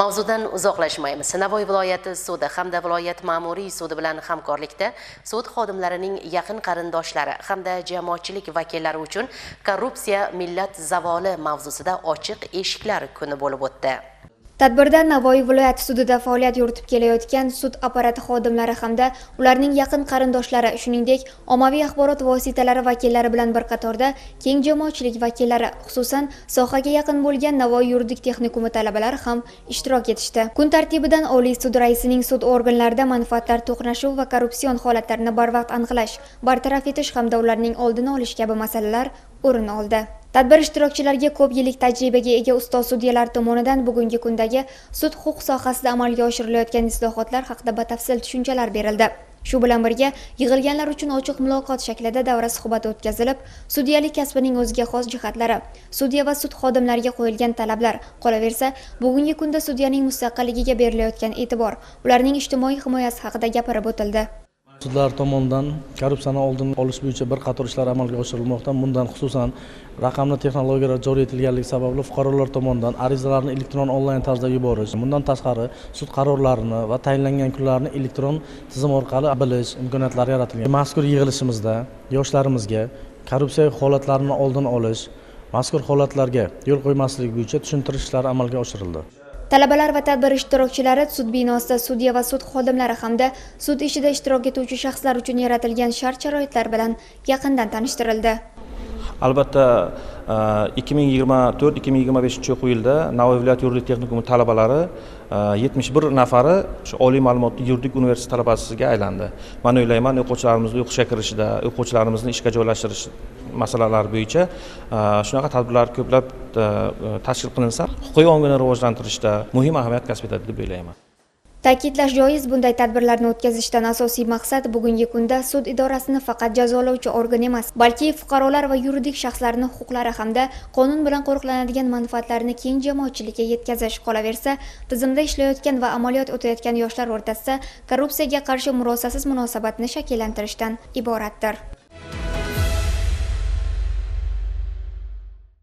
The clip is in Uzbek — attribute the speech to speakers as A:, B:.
A: Mavzudan uzoqlashmaymiz. Navoiy viloyati sudi hamda viloyat ma'muriy sudi bilan hamkorlikda sud xodimlarining yaqin qarindoshlari hamda jamoatchilik vakillari uchun korrupsiya millat zavoli mavzusida ochiq eshiklar kuni bo'lib o'tdi.
B: Tadbirda Navoiy viloyat sudida faoliyat yuritib kelayotgan sud apparati xodimlari hamda ularning yaqin qarindoshlari, shuningdek, ommaviy axborot vositalari vakillari bilan bir qatorda keng jamoatchilik vakillari, xususan sohaga yaqin bo'lgan Navoiy yuridik texnikumi talabalari ham ishtirok etishdi. Kun tartibidan Oliy sud raisining sud organlarida manfaatlar to'qnashuvi va korrupsion holatlarni barvaqt aniqlash, bartaraf etish hamda ularning oldini olish kabi masalalar o'rin oldi. Tadbir ishtirokchilariga ko'p yillik tajribaga ega ustoz sudyalar tomonidan bugungi kundagi sud huquq sohasida amalga oshirilayotgan islohotlar haqida batafsil tushunchalar berildi. Shu bilan birga yig'ilganlar uchun ochiq muloqot shaklida davra suhbati o'tkazilib, sudyalik kasbining o'ziga xos jihatlari, sudya va sud xodimlariga qo'yilgan talablar, qolaversa, bugungi kunda sudyaning mustaqilligiga berilayotgan e'tibor, ularning ijtimoiy himoyasi haqida gapirib o'tildi.
C: Sudlar tomonidan korrupsiyani oldini olish bo'yicha bir qator ishlar amalga oshirilmoqda. Bundan xususan raqamli texnologiyalar joriy etilganligi sababli fuqarolar tomonidan arizalarni elektron onlayn tarzda yuborish, bundan tashqari sud qarorlarini va tayinlangan kunlarni elektron tizim orqali bilish imkoniyatlari yaratilgan. Mazkur yig'ilishimizda yoshlarimizga korrupsiya holatlarini oldini olish, mazkur holatlarga yo'l qo'ymaslik bo'yicha tushuntirishlar amalga oshirildi.
B: Talabalar va tadbir ishtirokchilari sud binosida sudya va sud xodimlari hamda sud ishida ishtirok etuvchi shaxslar uchun yaratilgan shart-sharoitlar bilan yaqindan tanishtirildi.
D: Albatta 2024-2025 yilda Navoiy viloyat yuridik texnikumi talabalari 71 nafari shu oliy ma'lumotli yuridik universitet talabasiga aylandi. Men o'ylayman, o'quvchilarimizni o'qishga kirishida, o'quvchilarimizni ishga joylashtirish masalalari bo'yicha shunaqa tadbirlar ko'plab tashkil qilinsa, huquqiy ongini rivojlantirishda muhim ahamiyat kasb etadi deb o'ylayman.
B: Ta'kidlash joiz, bunday tadbirlarni o'tkazishdan asosiy maqsad bugungi kunda sud idorasini faqat jazolovchi organ emas, balki fuqarolar va yuridik shaxslarning huquqlari hamda qonun bilan qo'riqlanadigan manfaatlarini keng jamoatchilikka yetkazish, qolaversa, tizimda ishlayotgan va amaliyot o'tayotgan yoshlar o'rtasida korrupsiyaga qarshi murosasiz munosabatni shakllantirishdan iboratdir.